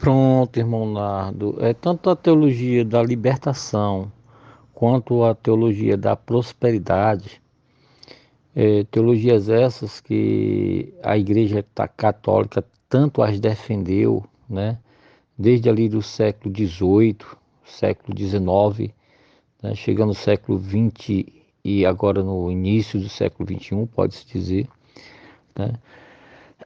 Pronto, irmão Nardo. É tanto a teologia da libertação quanto a teologia da prosperidade, teologias essas que a Católica tanto as defendeu, né? Desde ali do século XVIII, século XIX, né? Chegando no século XX e agora no início do século XXI, pode-se dizer, né?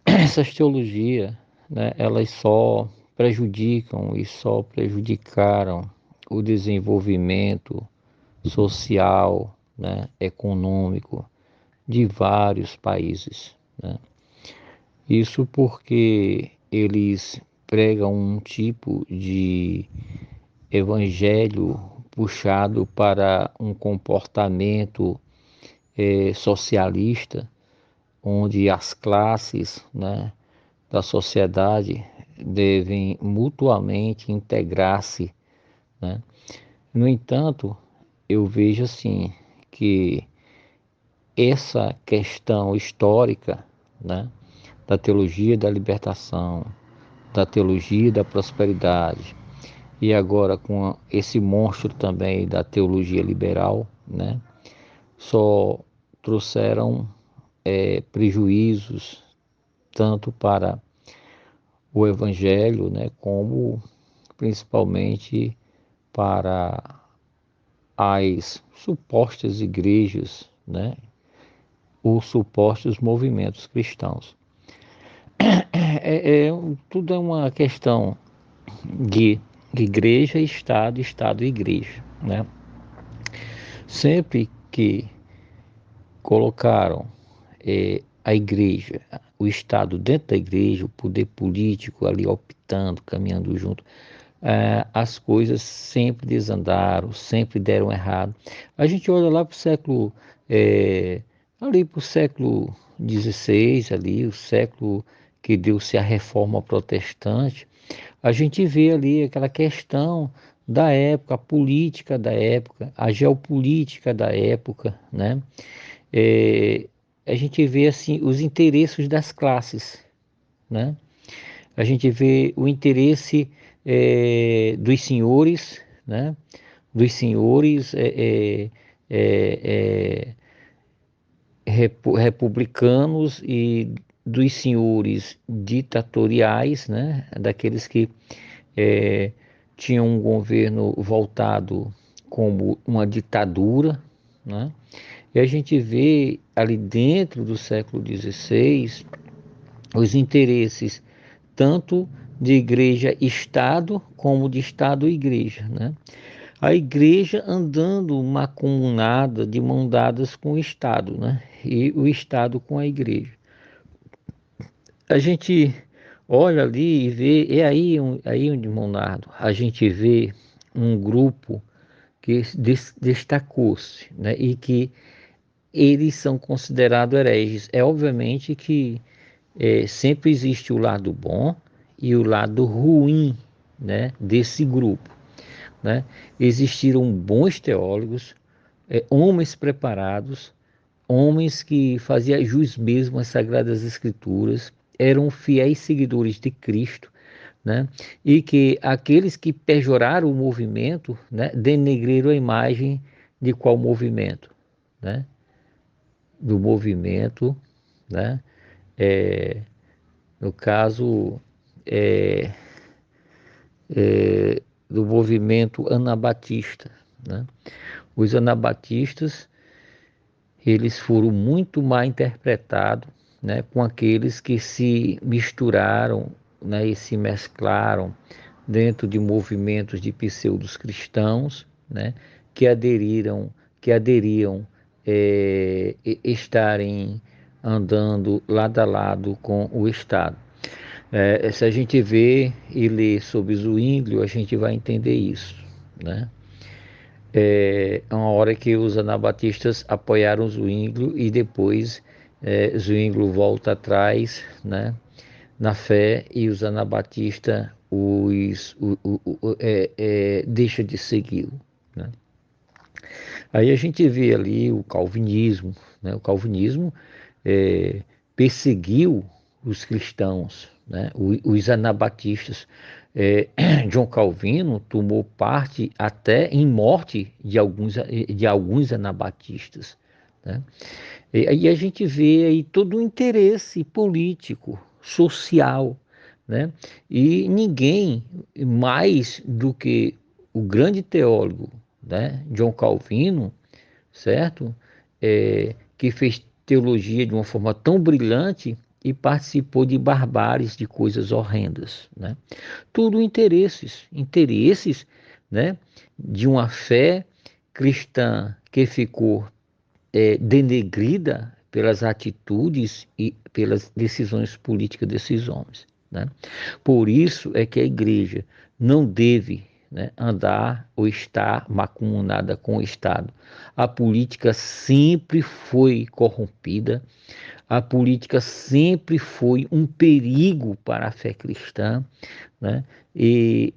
Essas teologias, né, elas só prejudicam e só prejudicaram o desenvolvimento social, né, econômico de vários países, né? Isso porque eles pregam um tipo de evangelho puxado para um comportamento socialista, onde as classes, né, da sociedade devem mutuamente integrar-se, né? No entanto, eu vejo assim que essa questão histórica, né, da teologia da libertação, da teologia da prosperidade e agora com esse monstro também da teologia liberal, né, só trouxeram prejuízos tanto para o evangelho, né, como principalmente para as supostas igrejas, né, os supostos movimentos cristãos. Tudo é uma questão de igreja, Estado, Estado e igreja, né? Sempre que colocaram a igreja, o Estado dentro da igreja, o poder político ali optando, caminhando junto, as coisas sempre desandaram, sempre deram errado. A gente olha lá para o século, ali para o século XVI, ali, o século que deu-se a reforma protestante, a gente vê ali aquela questão da época, a política da época, a geopolítica da época, né? É, a gente vê assim os interesses das classes, né? A gente vê o interesse dos senhores, né? Dos senhores é, republicanos e dos senhores ditatoriais, né? Daqueles que é, tinham um governo voltado como uma ditadura, né? E a gente vê ali dentro do século XVI os interesses tanto de igreja-estado como de estado-igreja, né? A igreja andando macumunada de mão dadas com o Estado, né? E o Estado com a igreja. A gente olha ali e vê, é aí, aí onde, Monardo, a gente vê um grupo que destacou-se, né? E que eles são considerados hereges. É obviamente que sempre existe o lado bom e o lado ruim, né, desse grupo, né? Existiram bons teólogos, homens preparados, homens que faziam jus mesmo às Sagradas Escrituras, eram fiéis seguidores de Cristo, né? E que aqueles que pejoraram o movimento, né, denegriram a imagem de qual movimento, né? Do movimento, né? É, no caso, é, do movimento anabatista, né? Os anabatistas, eles foram muito mal interpretados, né, com aqueles que se misturaram, né, e se mesclaram dentro de movimentos de pseudos cristãos, né, que aderiam estarem andando lado a lado com o Estado. Se a gente vê e lê sobre Zwinglio, a gente vai entender isso, né? É uma hora que os anabatistas apoiaram Zwinglio e depois Zwinglio volta atrás, né, na fé e os anabatistas deixa de segui-lo, né? Aí a gente vê ali o calvinismo, né? O calvinismo perseguiu os cristãos, né? Os anabatistas. John Calvino tomou parte até em morte de alguns anabatistas, né? E aí a gente vê aí todo o interesse político, social, né? E ninguém mais do que o grande teólogo, né? John Calvino, certo? Que fez teologia de uma forma tão brilhante e participou de barbáries, de coisas horrendas, né? Tudo interesses, né? De uma fé cristã que ficou denegrida pelas atitudes e pelas decisões políticas desses homens, né? Por isso é que a igreja não deve, né, andar ou estar macumunada com o Estado. A política sempre foi corrompida, a política sempre foi um perigo para a fé cristã, né? E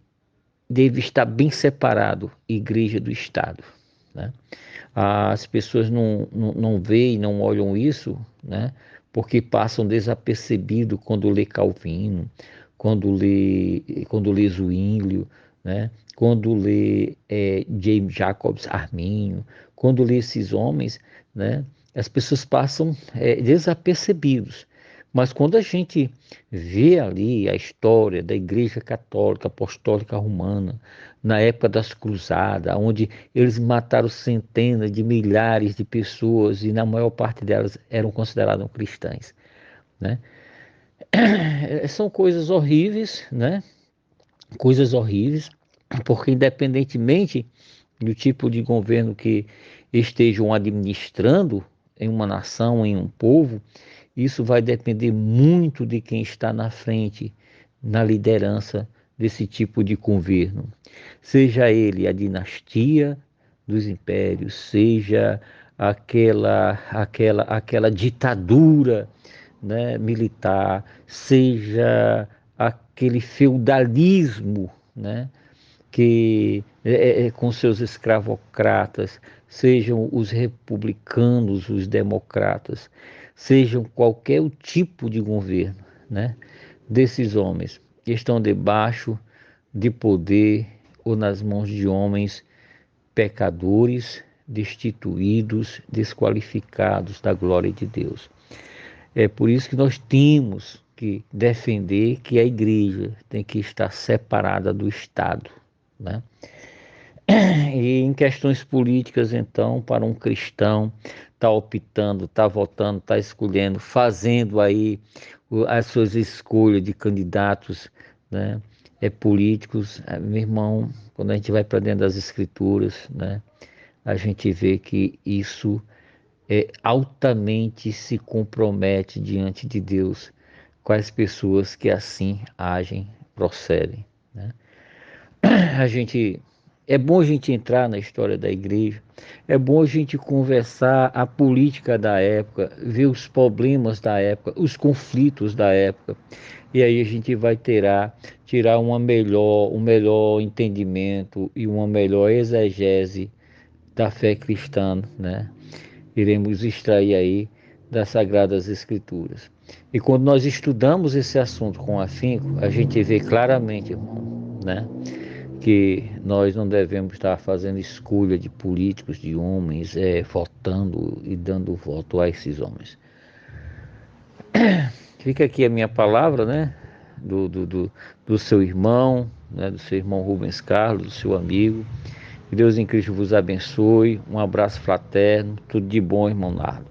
deve estar bem separado igreja do Estado, né? As pessoas não veem, não olham isso, né? Porque passam desapercebido quando lê Calvino, quando lê Zwinglio, né? Quando lê James Jacobs Arminio, quando lê esses homens, né? As pessoas passam desapercebidos. Mas quando a gente vê ali a história da Igreja Católica Apostólica Romana, na época das Cruzadas, onde eles mataram centenas de milhares de pessoas e na maior parte delas eram consideradas cristãs, né? São coisas horríveis, né? Coisas horríveis, porque independentemente do tipo de governo que estejam administrando em uma nação, em um povo, isso vai depender muito de quem está na frente, na liderança desse tipo de governo. Seja ele a dinastia dos impérios, seja aquela ditadura, né, militar, seja aquele feudalismo, né, que com seus escravocratas, sejam os republicanos, os democratas, sejam qualquer tipo de governo, né, desses homens que estão debaixo de poder ou nas mãos de homens pecadores, destituídos, desqualificados da glória de Deus. É por isso que nós temos que defender que a igreja tem que estar separada do Estado, né? E em questões políticas, então, para um cristão tá optando, tá votando, tá escolhendo, fazendo aí as suas escolhas de candidatos, né? Políticos, meu irmão, quando a gente vai para dentro das escrituras, né? A gente vê que isso altamente se compromete diante de Deus com as pessoas que assim agem, procedem, né? A gente É bom a gente entrar na história da igreja, é bom a gente conversar a política da época, ver os problemas da época, os conflitos da época, e aí a gente vai tirar um melhor entendimento e uma melhor exegese da fé cristã, né? Iremos extrair aí das Sagradas Escrituras. E quando nós estudamos esse assunto com afinco, a gente vê claramente, irmão, né, que nós não devemos estar fazendo escolha de políticos, de homens, votando e dando voto a esses homens. Fica aqui a minha palavra, né, do seu irmão, né, do seu irmão Rubens Carlos, do seu amigo. Que Deus em Cristo vos abençoe. Um abraço fraterno. Tudo de bom, irmão Nardo.